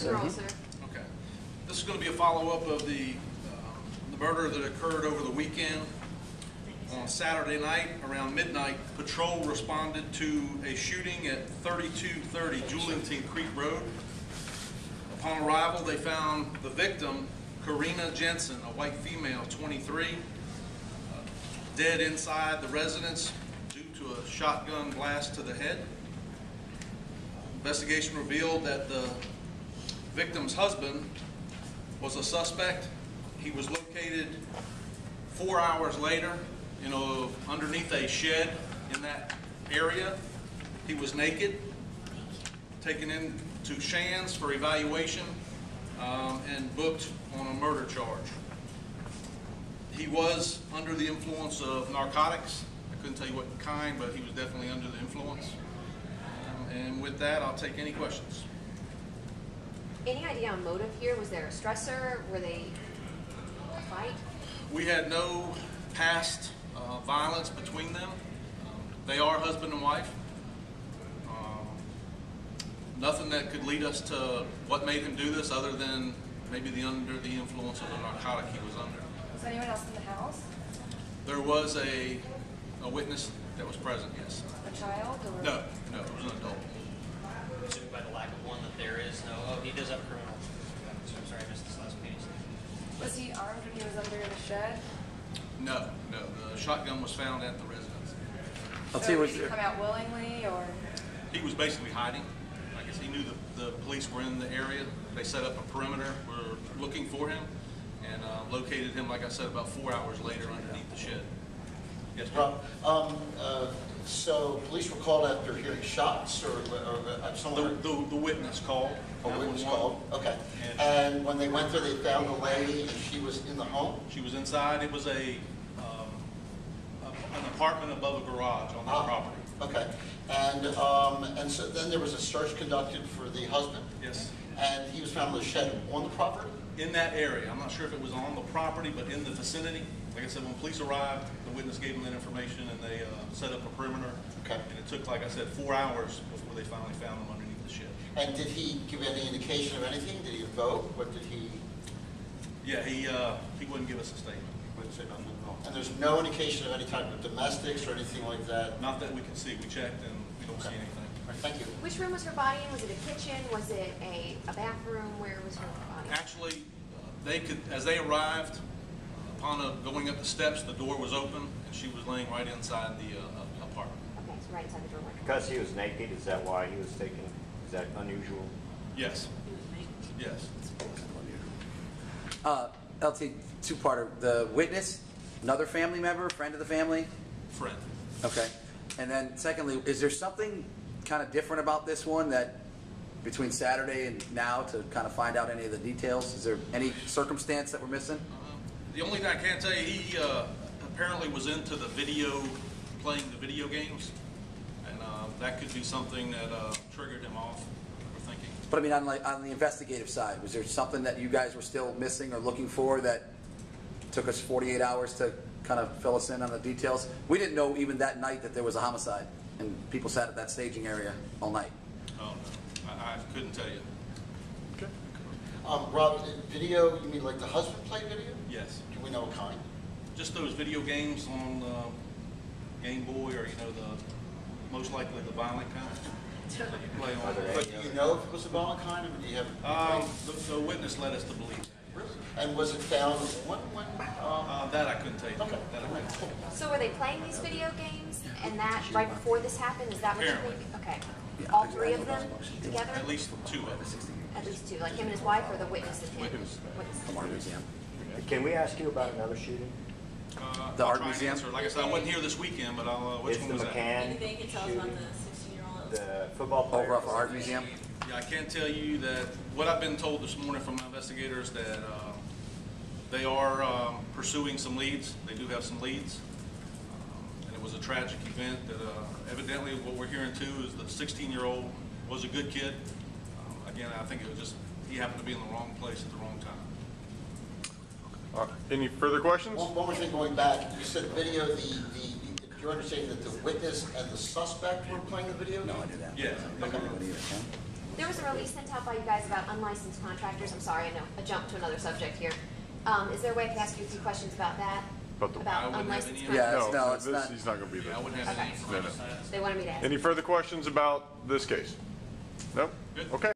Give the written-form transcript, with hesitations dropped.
Roll, sir. Okay. This is going to be a follow-up of the murder that occurred over the weekend. On Saturday night, around midnight, patrol responded to a shooting at 3230 Julington Creek Road. Upon arrival, they found the victim, Peter Jensen, a white female, 23, dead inside the residence due to a shotgun blast to the head. Investigation revealed that the victim's husband was a suspect. He was located 4 hours later, underneath a shed in that area. He was naked, taken into Shands for evaluation, and booked on a murder charge. He was under the influence of narcotics. I couldn't tell you what kind, but he was definitely under the influence. And with that, I'll take any questions. Any idea on motive here? Was there a stressor? Were they a fight? We had no past violence between them. They are husband and wife. Nothing that could lead us to what made him do this other than maybe under the influence of the narcotic he was under. Was anyone else in the house? There was a witness that was present, yes. A child? Or? No, it was an adult. Assuming by the lack of one that there is no, he does have a criminal. So I'm sorry I missed this last piece. Was he armed when he was under the shed? No. The shotgun was found at the residence. So did he come out willingly, or? He was basically hiding. I guess he knew the police were in the area. They set up a perimeter. We're looking for him and located him, like I said, about 4 hours later underneath the shed. Yes, ma'am. So police were called after hearing shots, or someone? The witness called. A witness called. Okay. And when they went there, they found the lady, and she was in the home. She was inside. It was an apartment above a garage on the property. Okay. And so then there was a search conducted for the husband. Yes. And he was found in the shed on the property. In that area. I'm not sure if it was on the property, but in the vicinity. Like I said, when police arrived, the witness gave them that information, and they set up a perimeter. Okay. And it took, like I said, 4 hours before they finally found him underneath the shed. And did he give any indication of anything? Did he invoke? What did he? Yeah, he wouldn't give us a statement. Wouldn't say nothing at all. And there's no indication of any type of domestics or anything like that? Not that we can see. We checked, and we don't see anything. Right, thank you. Which room was her body in? Was it a kitchen? Was it a bathroom? Where was her body? Actually, as they arrived, upon going up the steps, the door was open, and she was laying right inside the apartment. Okay, so right inside the doorway. Because he was naked, is that why he was taken? Is that unusual? Yes. Yes. LT, two-parter. The witness, another family member, friend of the family? Friend. Okay. And then secondly, is there something kind of different about this one that between Saturday and now to kind of find out any of the details? Is there any circumstance that we're missing? The only thing I can tell you, he apparently was into playing the video games, and that could be something that triggered him off, we're thinking. But I mean, on the investigative side, was there something that you guys were still missing or looking for that took us 48 hours to kind of fill us in on the details? We didn't know even that night that there was a homicide, and people sat at that staging area all night. Oh, no. I couldn't tell you. Okay. Rob, video, you mean like the husband play video? Yes. Do we know what kind? Just those video games on Game Boy, or the most likely the violent kind that you play on. But do you know if it was the violent kind, or do you have? The witness led us to believe that. Really? And was it found when? That I couldn't tell you. Okay. That I couldn't tell you. So were they playing these video games, and that right before this happened? Is that what Apparently. you think? Okay. All three of them together? At least two of us. At least two, like him and his wife, or the witness and him? Witness. From Art Museum. Can we ask you about another shooting? The I'll Art try and Museum? answer. Like I said, I wasn't here this weekend, but which one was that? Anything you can tell us about the 16-year-old? The football player. Over off Art Museum? Yeah, I can tell you that what I've been told this morning from my investigators that they are pursuing some leads. They do have some leads. And it was a tragic event that evidently what we're hearing too is the 16-year-old was a good kid. Again, I think it was just he happened to be in the wrong place at the wrong time. Any further questions? One more thing going back, you said video, you're understanding that the witness and the suspect were playing the video? No, I knew that. Yeah. Okay. There was a release sent out by you guys about unlicensed contractors. I'm sorry, I know I jumped to another subject here. Is there a way I can ask you a few questions about that? About the- About I wouldn't have unlicensed any- contractors? No, it's this, not. he's not going to be there. I wouldn't have any Okay. information. No, no. They wanted me to ask. Any further questions about this case? No? Good. Okay.